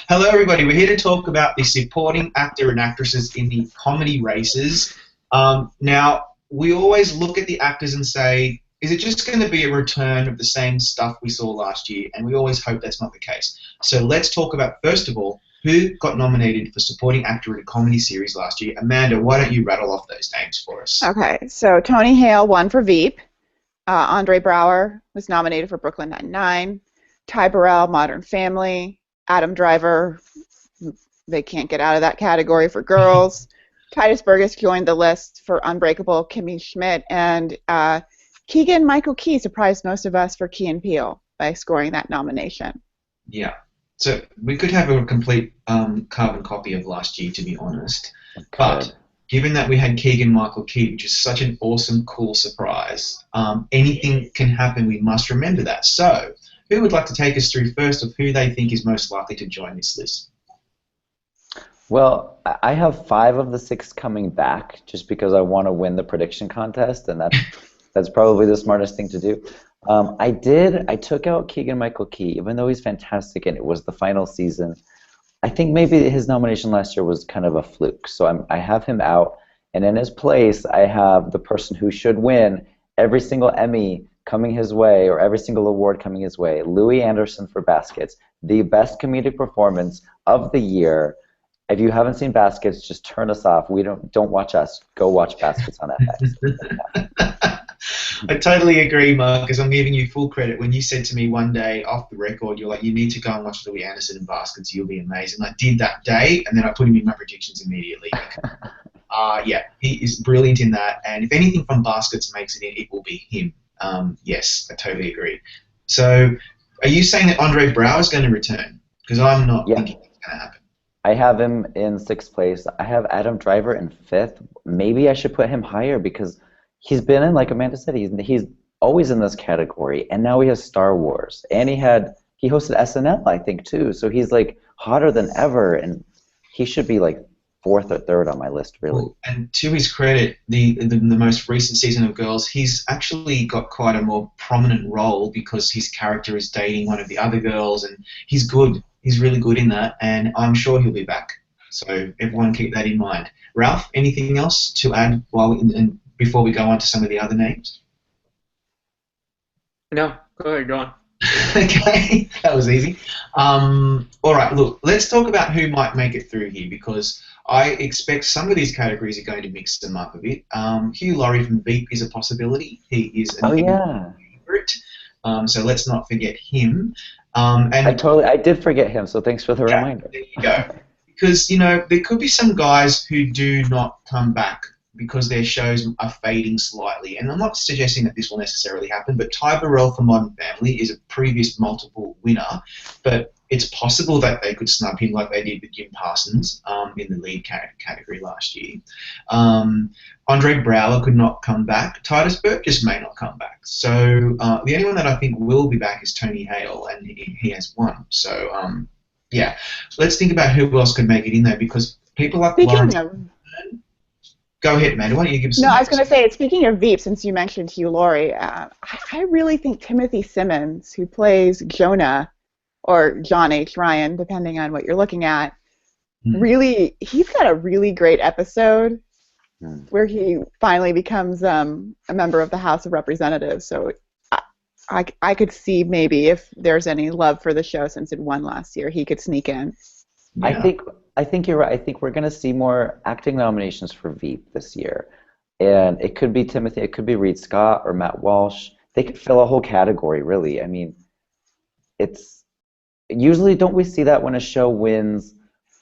Hello, everybody. We're here to talk about the supporting actor and actresses in the comedy races. Now, we always look at the actors and say, is it just going to be a return of the same stuff we saw last year? And we always hope that's not the case. So let's talk about, first of all, who got nominated for supporting actor in a comedy series last year. Amanda, why don't you rattle off those names for us? Okay, so Tony Hale won for Veep. Andre Braugher was nominated for Brooklyn Nine-Nine. Ty Burrell, Modern Family. Adam Driver, they can't get out of that category for girls. Titus Burgess joined the list for Unbreakable, Kimmy Schmidt. And Keegan-Michael Key surprised most of us for Key and Peele by scoring that nomination. Yeah. So we could have a complete carbon copy of last year, to be honest. Okay. But given that we had Keegan-Michael Key, which is such an awesome, cool surprise, anything can happen. We must remember that. So who would like to take us through first of who they think is most likely to join this list? Well, I have 5 of the 6 coming back just because I want to win the prediction contest, and that's probably the smartest thing to do. I took out Keegan-Michael Key, even though he's fantastic and it was the final season. I think maybe his nomination last year was kind of a fluke, so I have him out, and in his place I have the person who should win every single Emmy coming his way, or every single award coming his way, Louie Anderson for Baskets, the best comedic performance of the year. If you haven't seen Baskets, just turn us off. Don't watch us. Go watch Baskets on FX. I totally agree, Marcus. I'm giving you full credit. When you said to me one day off the record, you're like, you need to go and watch Louie Anderson in Baskets. You'll be amazing. I did that day, and then I put him in my predictions immediately. Yeah, he is brilliant in that, and if anything from Baskets makes it in, it will be him. Yes, I totally agree. So, are you saying that Andre Braugher is going to return? Because I'm not thinking it's going to happen. I have him in 6th place. I have Adam Driver in 5th. Maybe I should put him higher because he's been in, like Amanda said, he's always in this category, and now he has Star Wars, and he hosted SNL, I think, too. So he's like hotter than ever, and he should be like 4th or 3rd on my list, really. And to his credit, the most recent season of Girls, he's actually got quite a more prominent role because his character is dating one of the other girls, and he's good. He's really good in that, and I'm sure he'll be back. So everyone keep that in mind. Ralph, anything else to add before we go on to some of the other names? No, go ahead, go on. Okay, that was easy. All right, look, let's talk about who might make it through here because I expect some of these categories are going to mix them up a bit. Hugh Laurie from Veep is a possibility. He is an favorite, so let's not forget him. And I did forget him, so thanks for the reminder. There you go. Because, there could be some guys who do not come back because their shows are fading slightly. And I'm not suggesting that this will necessarily happen, but Ty Burrell for Modern Family is a previous multiple winner, but it's possible that they could snub him like they did with Jim Parsons in the lead category last year. Andre Braugher could not come back. Titus Burgess may not come back. So the only one that I think will be back is Tony Hale, and he has won. So, yeah, let's think about who else could make it in there because people like Lawrence... Go ahead, Amanda. Why don't you give us some I was going to say, speaking of Veep, since you mentioned Hugh Laurie, I really think Timothy Simmons, who plays Jonah, or John H. Ryan, depending on what you're looking at, he's got a really great episode where he finally becomes a member of the House of Representatives. So I could see maybe if there's any love for the show since it won last year, he could sneak in. Yeah. I think you're right. I think we're going to see more acting nominations for Veep this year. And it could be Timothy, it could be Reed Scott or Matt Walsh. They could fill a whole category, really. I mean, it's usually, don't we see that when a show wins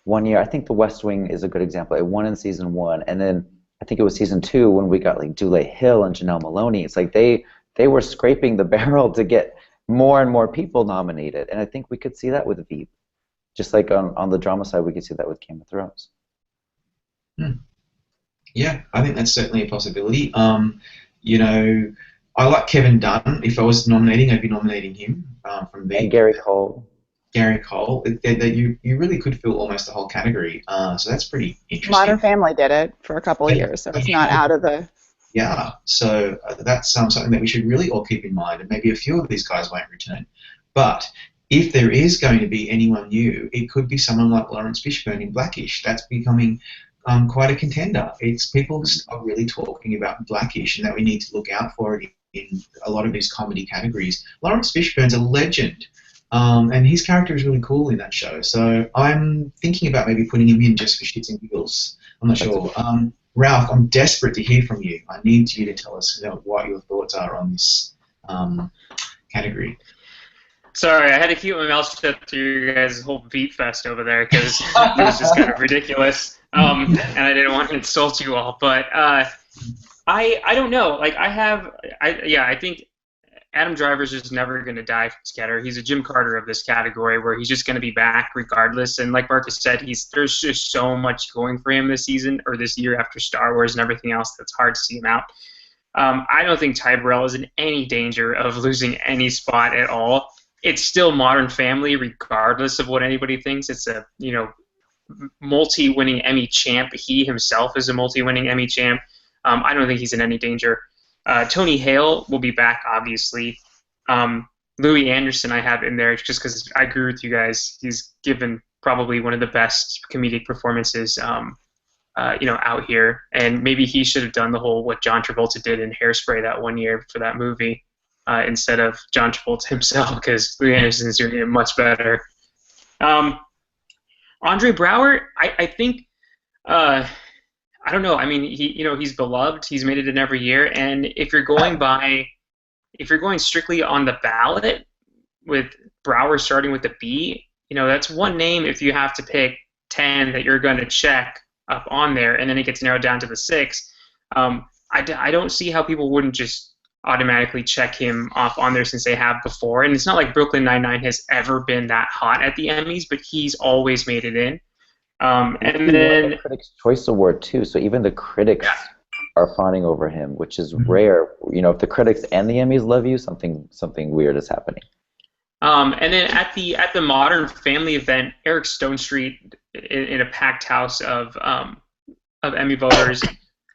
one year? I think The West Wing is a good example. It won in season 1, and then I think it was season 2 when we got like Dule Hill and Janelle Maloney. It's like they were scraping the barrel to get more and more people nominated, and I think we could see that with Veep. Just like on the drama side, we could see that with Game of Thrones. Yeah, I think that's certainly a possibility. I like Kevin Dunn. If I was nominating, I'd be nominating him from Veep. And Gary Cole. You really could fill almost the whole category. So that's pretty interesting. Modern Family did it for a couple of years, so it's not out of the... Yeah, so that's something that we should really all keep in mind, and maybe a few of these guys won't return. But if there is going to be anyone new, it could be someone like Lawrence Fishburne in Blackish. That's becoming quite a contender. It's people are really talking about Blackish and that we need to look out for it in a lot of these comedy categories. Lawrence Fishburne's a legend, and his character is really cool in that show. So I'm thinking about maybe putting him in just for shits and giggles. I'm not sure. Ralph, I'm desperate to hear from you. I need you to tell us what your thoughts are on this category. Sorry, I had to keep my mouth shut through you guys' whole beat fest over there because it was just kind of ridiculous, and I didn't want to insult you all. But I don't know. Like I think Adam Driver's just never going to die from Scatter. He's a Jim Carter of this category where he's just going to be back regardless. And like Marcus said, there's just so much going for him this season or this year after Star Wars and everything else that's hard to see him out. I don't think Ty Burrell is in any danger of losing any spot at all. It's still Modern Family, regardless of what anybody thinks. It's a multi-winning Emmy champ. He himself is a multi-winning Emmy champ. I don't think he's in any danger. Tony Hale will be back, obviously. Louie Anderson I have in there just because I agree with you guys. He's given probably one of the best comedic performances, out here. And maybe he should have done the whole what John Travolta did in Hairspray that one year for that movie. Instead of John Travolta himself, because Louie Anderson is doing it much better. Andre Braugher, I think, I don't know. I mean, he's beloved. He's made it in every year, and if you're going strictly on the ballot with Braugher starting with a B, that's one name. If you have to pick 10 that you're going to check up on there, and then it gets narrowed down to the 6, I don't see how people wouldn't just automatically check him off on there since they have before. And it's not like Brooklyn Nine-Nine has ever been that hot at the Emmys, but he's always made it in. And then the Critics' Choice Award too, so even the critics are fawning over him, which is rare. If the critics and the Emmys love you, something weird is happening. And then at the Modern Family event, Eric Stonestreet in a packed house of Emmy voters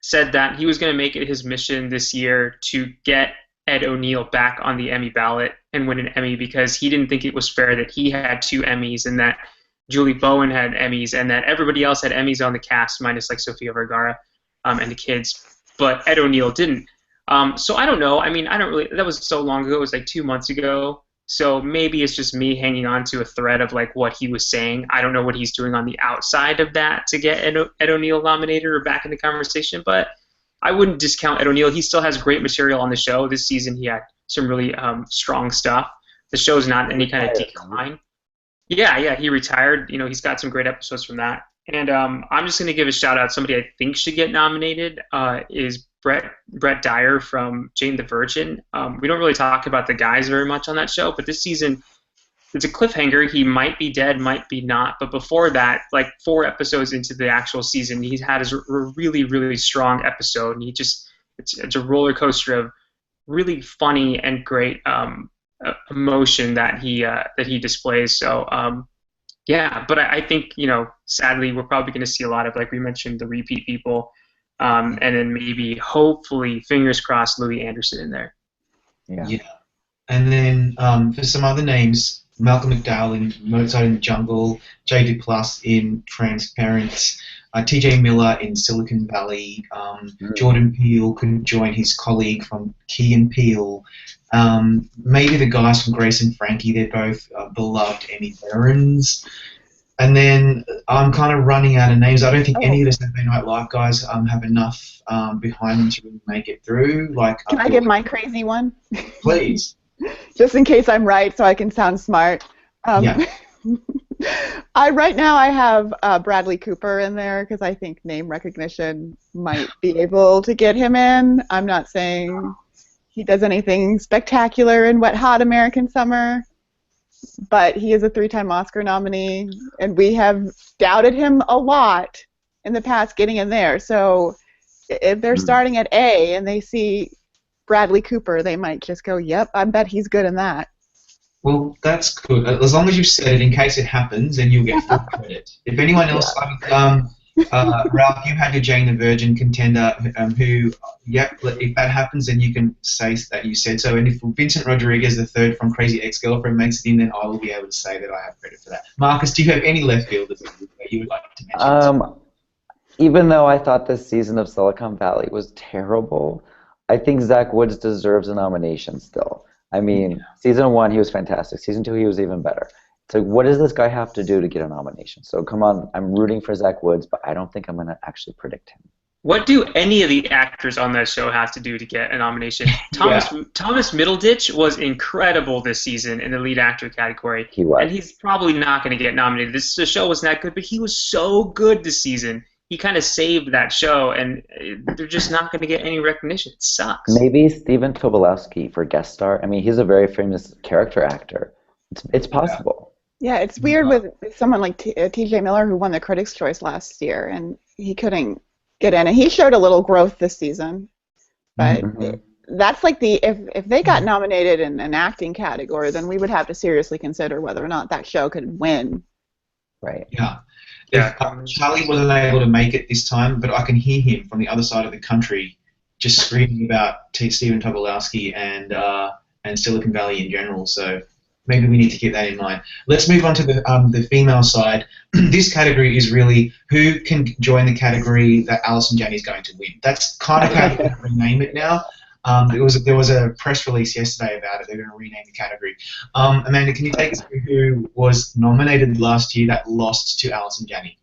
said that he was going to make it his mission this year to get Ed O'Neill back on the Emmy ballot and win an Emmy because he didn't think it was fair that he had 2 Emmys and that Julie Bowen had Emmys and that everybody else had Emmys on the cast minus like Sofia Vergara and the kids, but Ed O'Neill didn't. So I don't know. I mean, that was so long ago. It was like 2 months ago. So maybe it's just me hanging on to a thread of like what he was saying. I don't know what he's doing on the outside of that to get Ed O'Neill nominated or back in the conversation, but I wouldn't discount Ed O'Neill. He still has great material on the show. This season he had some really strong stuff. The show's not in any kind of decline. Yeah, he retired. He's got some great episodes from that. And I'm just going to give a shout out. Somebody I think should get nominated is Brett Dyer from Jane the Virgin. We don't really talk about the guys very much on that show, but this season it's a cliffhanger. He might be dead, might be not. But before that, like 4 episodes into the actual season, he's had a really, really strong episode, and it's a roller coaster of really funny and great emotion that he displays. So but I think sadly we're probably going to see a lot of, like we mentioned, the repeat people. And then maybe, hopefully, fingers crossed, Louie Anderson in there. Yeah. And then for some other names, Malcolm McDowell in Mozart in the Jungle, J. Duplass in Transparent, T.J. Miller in Silicon Valley, Jordan Peele could join his colleague from Key and Peele. Maybe the guys from Grace and Frankie, they're both beloved Emmy veterans. And then I'm kind of running out of names. I don't think any of the Saturday Night Live guys have enough behind them to really make it through. Can I give my crazy one? Please. Just in case I'm right, so I can sound smart. Right now I have Bradley Cooper in there because I think name recognition might be able to get him in. I'm not saying he does anything spectacular in Wet Hot American Summer, but he is a 3-time Oscar nominee, and we have doubted him a lot in the past getting in there. So if they're starting at A and they see Bradley Cooper, they might just go, yep, I bet he's good in that. Well, that's good. As long as you've said it in case it happens, then you'll get full credit. If anyone else, Ralph, you had your Jane the Virgin contender who, yep, if that happens, then you can say that you said so. And if Vincent Rodriguez, the third from Crazy Ex-Girlfriend, makes it in, then I will be able to say that I have credit for that. Marcus, do you have any left fielders that you would like to mention? Even though I thought this season of Silicon Valley was terrible, I think Zach Woods deserves a nomination still. I mean, season 1, he was fantastic. Season 2, he was even better. It's like, what does this guy have to do to get a nomination? So come on, I'm rooting for Zach Woods, but I don't think I'm going to actually predict him. What do any of the actors on that show have to do to get a nomination? Thomas Middleditch was incredible this season in the lead actor category. He was. And he's probably not going to get nominated. The show wasn't that good, but he was so good this season. He kind of saved that show, and they're just not going to get any recognition. It sucks. Maybe Stephen Tobolowsky for guest star. I mean, he's a very famous character actor. It's possible. Yeah, it's weird with someone like T.J. Miller, who won the Critics' Choice last year, and he couldn't get in. And he showed a little growth this season, but that's like if they got nominated in an acting category, then we would have to seriously consider whether or not that show could win. Right. Yeah. Charlie wasn't able to make it this time, but I can hear him from the other side of the country just screaming about Stephen Tobolowsky and Silicon Valley in general. So maybe we need to keep that in mind. Let's move on to the female side. This category is really who can join the category that Alison Janney is going to win. That's kind of how they rename it now. There was a press release yesterday about it. They're going to rename the category. Amanda, can you take us through who was nominated last year that lost to Alison Janney?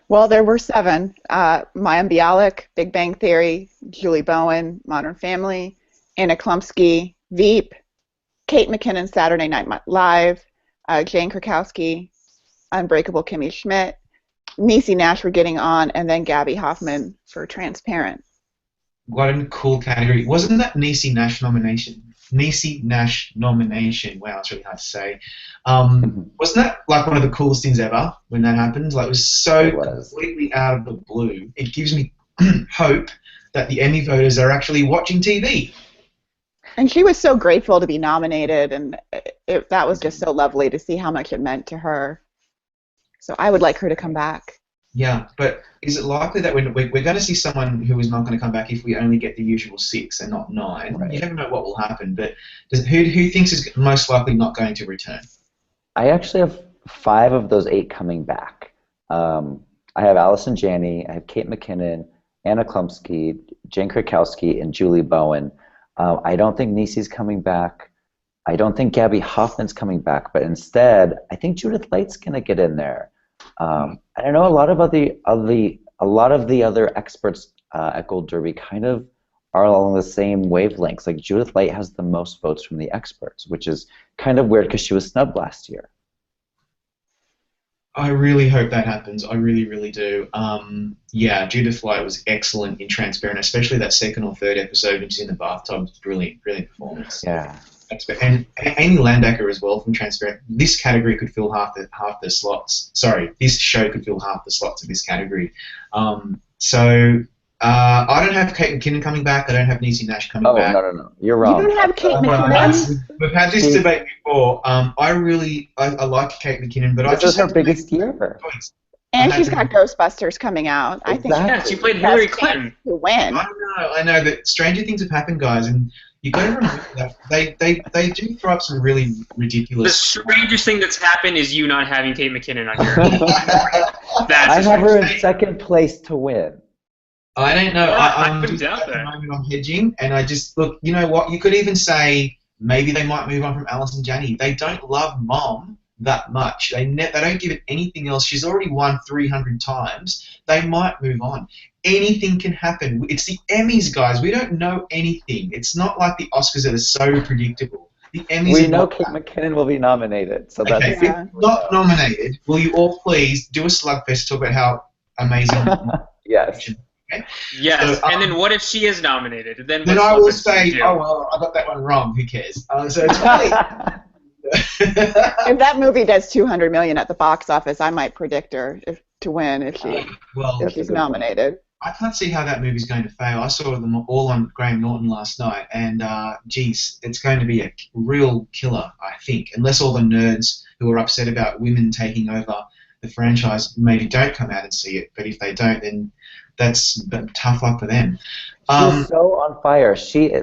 Well, there were 7. Mayim Bialik, Big Bang Theory, Julie Bowen, Modern Family, Anna Klumsky, Veep, Kate McKinnon, Saturday Night Live, Jane Krakowski, Unbreakable Kimmy Schmidt, Niecy Nash for Getting On, and then Gabby Hoffman for Transparent. What a cool category. Wasn't that Niecy Nash nomination? Niecy Nash nomination. Wow, it's really hard to say. Wasn't that like one of the coolest things ever when that happened? Like, it was so completely out of the blue. It gives me hope that the Emmy voters are actually watching TV. And she was so grateful to be nominated, and that was just so lovely to see how much it meant to her. So I would like her to come back. Yeah, but is it likely that we're going to see someone who is not going to come back if we only get the usual 6 and not 9? Right. You never know what will happen, but who thinks is most likely not going to return? I actually have 5 of those 8 coming back. I have Alison Janney, I have Kate McKinnon, Anna Klumsky, Jane Krakowski, and Julie Bowen. I don't think Niecy's coming back. I don't think Gabby Hoffman's coming back, but instead, I think Judith Light's going to get in there. I don't know. A lot of the other experts at Gold Derby kind of are along the same wavelengths. Like Judith Light has the most votes from the experts, which is kind of weird because she was snubbed last year. I really hope that happens. I really, really do. Yeah, Judith Light was excellent in Transparent, especially that second or third episode when she's in the bathtub. Brilliant, brilliant performance. Yeah. And Amy Landacker as well from Transparent. This category could fill half the slots. Sorry, this show could fill half the slots of this category. So I don't have Kate McKinnon coming back. I don't have Niecy Nash coming back. Oh, no. You're wrong. You don't have Kate McKinnon? We've had this debate before. I like Kate McKinnon, but this is her biggest year. And she's got Ghostbusters coming out. Exactly. I think Yeah, she played Hillary Clinton. To win. I know that stranger things have happened, guys, and you got to remember that they do throw up some really ridiculous. The strangest thing that's happened is you not having Kate McKinnon on your. I have her in second place to win. I don't know. I put it out there. At the moment, I'm hedging, and I just look. You know what? You could even say maybe they might move on from Alison Janney. They don't love Mom that much. They don't give it anything else. She's already won 300 times. They might move on. Anything can happen. It's the Emmys, guys. We don't know anything. It's not like the Oscars that are so predictable. The Emmys. We know Kate McKinnon will be nominated, so that's if not nominated. Will you all please do a Slugfest to talk about how amazing? Yes. Okay? Yes, So, and then what if she is nominated? Then I will say, oh well, I got that one wrong. Who cares? So it's really. If that movie does $200 million at the box office, I might predict her to win if she's nominated. I can't see how that movie's going to fail. I saw them all on Graham Norton last night, and geez, it's going to be a real killer, I think, unless all the nerds who are upset about women taking over the franchise maybe don't come out and see it. But if they don't, then that's tough luck for them. She's so on fire.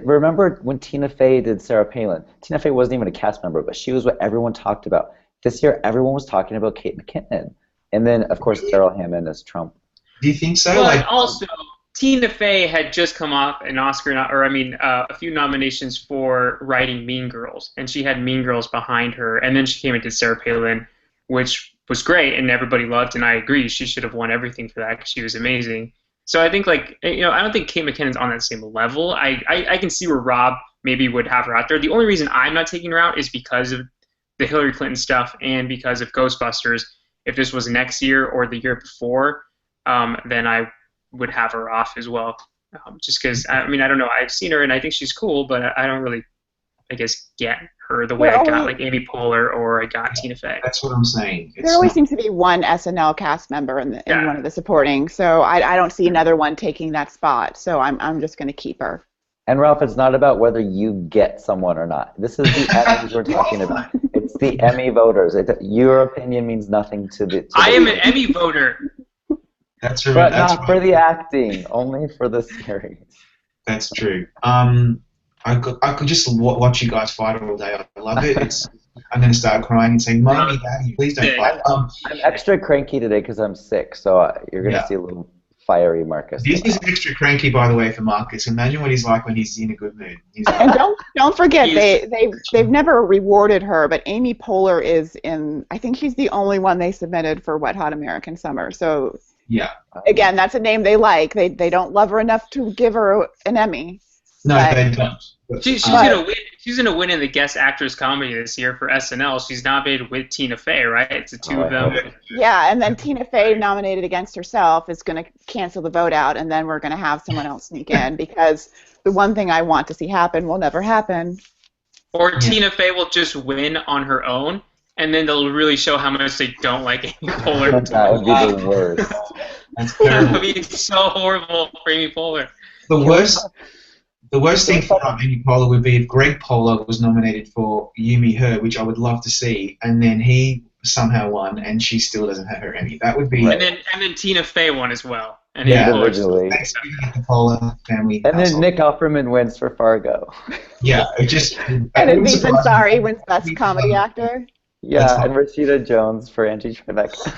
Remember when Tina Fey did Sarah Palin? Tina Fey wasn't even a cast member, but she was what everyone talked about. This year, everyone was talking about Kate McKinnon. And then, of course, Daryl Hammond as Trump. Do you think so? But also, Tina Fey had just come off an Oscar, a few nominations for writing Mean Girls, and she had Mean Girls behind her, and then she came into Sarah Palin, which was great, and everybody loved, and I agree, she should have won everything for that because she was amazing. So I think, I don't think Kate McKinnon's on that same level. I can see where Rob maybe would have her out there. The only reason I'm not taking her out is because of the Hillary Clinton stuff and because of Ghostbusters. If this was next year or the year before, then I would have her off as well. Just because, I don't know. I've seen her, and I think she's cool, but I don't really, get her the way I got, Amy Poehler or I got Tina Fey. That's what I'm saying. There always seems to be one SNL cast member in one of the supporting, so I don't see another one taking that spot, so I'm just going to keep her. And Ralph, it's not about whether you get someone or not. This is the Emmys we're talking about. It's the Emmy voters. Your opinion means nothing to the... I am an Emmy voter. That's right. But not for the acting, only for the series. That's true. I could just watch you guys fight all day. I love it. I'm going to start crying and saying, Mommy, Daddy, please don't fight. I'm extra cranky today because I'm sick, so you're going to see a little fiery Marcus. This is extra cranky, by the way, for Marcus. Imagine what he's like when he's in a good mood. And don't forget, they've never rewarded her, but Amy Poehler is in, I think she's the only one they submitted for Wet Hot American Summer, so... Yeah. Again, that's a name they like. They don't love her enough to give her an Emmy. No, they don't. She's gonna win. She's gonna win in the guest actress comedy this year for SNL. She's nominated with Tina Fey, right? It's the two of them. Yeah, and then Tina Fey nominated against herself is gonna cancel the vote out, and then we're gonna have someone else sneak in because the one thing I want to see happen will never happen. Or Tina Fey will just win on her own. And then they'll really show how much they don't like Amy Poehler. That would be the worst. That would be so horrible for Amy Poehler. The worst thing for Amy Poehler would be if Greg Poehler was nominated for You, Me, Her, which I would love to see, and then he somehow won, and she still doesn't have her Emmy. That would be. And then Tina Fey won as well. And individually. Thanks to the Poehler family. And then Nick Offerman wins for Fargo. Yeah, it just. And then Aziz Ansari wins Best Comedy Actor. Yeah, and Rashida Jones for Angie Tribeca.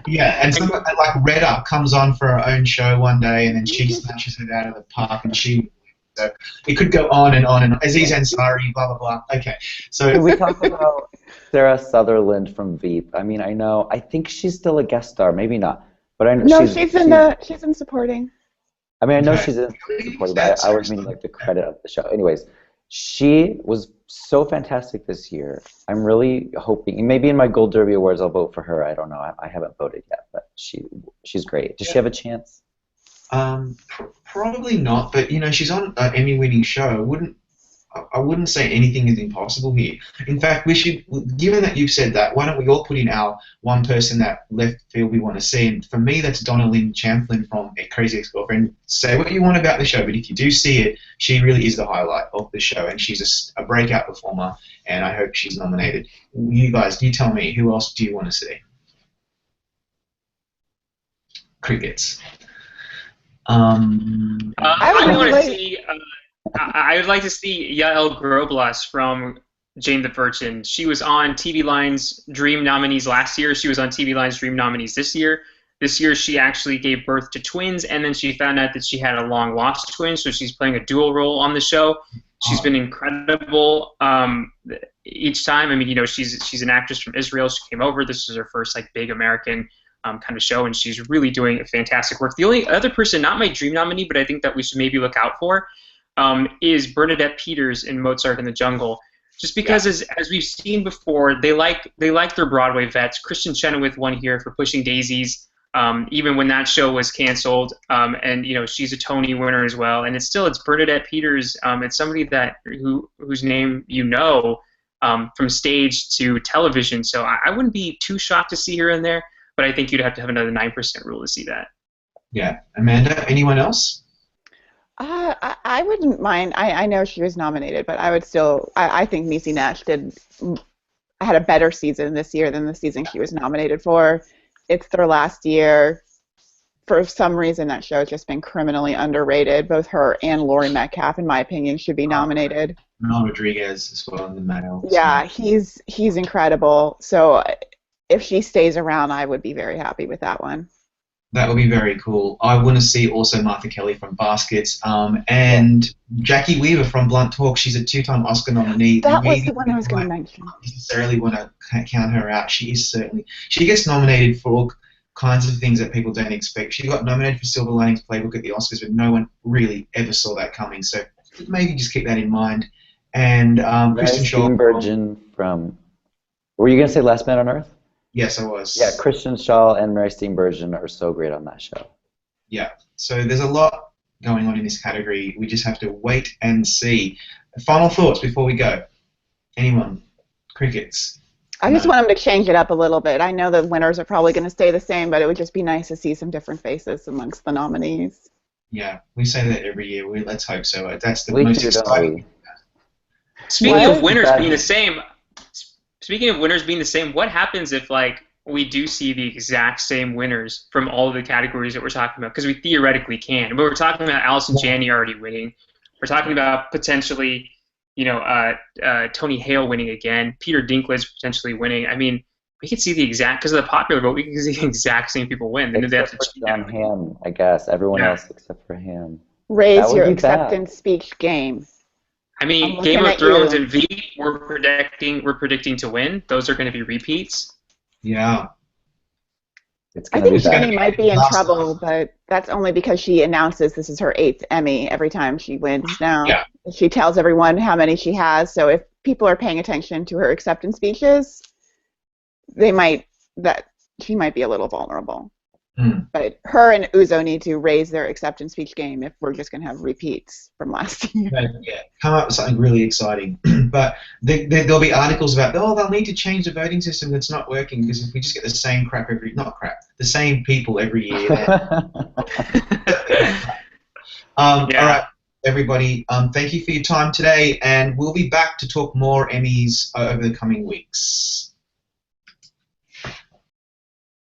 Yeah, and someone like Retta comes on for her own show one day, and then she smashes it out of the park, and so it could go on and on and on. Aziz Ansari, blah blah blah. Okay, so can we talk about Sarah Sutherland from Veep? I think she's still a guest star, maybe not, but I know she's in supporting. I know she's in supporting, but I was meaning the credit of the show. Anyways, she was so fantastic this year. I'm really hoping, maybe in my Gold Derby Awards I'll vote for her. I don't know. I haven't voted yet, but she's great. Does she have a chance? Probably not, but she's on an Emmy-winning show. I wouldn't say anything is impossible here. In fact, we should, given that you've said that, why don't we all put in our one person that left field we want to see? And for me, that's Donna Lynn Champlin from A Crazy Ex-Girlfriend. Say what you want about the show, but if you do see it, she really is the highlight of the show, and she's a breakout performer, and I hope she's nominated. You guys, you tell me, who else do you want to see? Crickets. I want to see... I would like to see Yael Groblas from Jane the Virgin. She was on TV Line's Dream nominees last year. She was on TV Line's Dream nominees this year. This year she actually gave birth to twins, and then she found out that she had a long-lost twin, so she's playing a dual role on the show. She's been incredible each time. She's an actress from Israel. She came over. This is her first big American kind of show, and she's really doing fantastic work. The only other person, not my Dream nominee, but I think that we should maybe look out for, is Bernadette Peters in Mozart in the Jungle. Just because, as we've seen before, they like their Broadway vets. Kristen Chenoweth won here for Pushing Daisies, even when that show was canceled. And she's a Tony winner as well. And it's Bernadette Peters. It's somebody whose name from stage to television. So I wouldn't be too shocked to see her in there. But I think you'd have to have another 9% rule to see that. Yeah, Amanda. Anyone else? I wouldn't mind. I know she was nominated, but I would still. I think Niecy Nash did had a better season this year than the season she was nominated for. It's their last year. For some reason, that show has just been criminally underrated. Both her and Laurie Metcalf, in my opinion, should be nominated. Mel Rodriguez as well in the male. Yeah, he's incredible. So if she stays around, I would be very happy with that one. That would be very cool. I want to see also Martha Kelly from Baskets and Jackie Weaver from Blunt Talk. She's a 2-time Oscar nominee. That was the one I was going to mention. I don't necessarily want to count her out. She gets nominated for all kinds of things that people don't expect. She got nominated for Silver Linings Playbook at the Oscars, but no one really ever saw that coming. So maybe just keep that in mind. And Kristen Shaw. Steenburgen from. Were you going to say Last Man on Earth? Yes, I was. Yeah, Kristen Shaw and Mary Steenburgen are so great on that show. Yeah, so there's a lot going on in this category. We just have to wait and see. Final thoughts before we go. Anyone? Crickets? I just want them to change it up a little bit. I know the winners are probably going to stay the same, but it would just be nice to see some different faces amongst the nominees. Yeah, we say that every year. Let's hope so. That's the most exciting. Speaking of winners being the same. Speaking of winners being the same, what happens if we do see the exact same winners from all of the categories that we're talking about? Because we theoretically can. But we're talking about Allison Janney already winning. We're talking about potentially, Tony Hale winning again. Peter Dinklage potentially winning. I mean, we could see the exact, because of the popular vote, we can see the exact same people win. Then they have to cheat on him, I guess. Everyone else except for him. Raise your acceptance speech game. I mean, Game of Thrones and Veep, we're predicting to win. Those are going to be repeats. Yeah. I think Jenny might be in trouble, but that's only because she announces this is her 8th Emmy every time she wins now. Yeah. She tells everyone how many she has, so if people are paying attention to her acceptance speeches, she might be a little vulnerable. But her and Uzo need to raise their acceptance speech game if we're just going to have repeats from last year. Yeah, come up with something really exciting. But there'll be articles about, they'll need to change the voting system that's not working, because if we just get the same the same people every year. All right, everybody, thank you for your time today, and we'll be back to talk more Emmys over the coming weeks.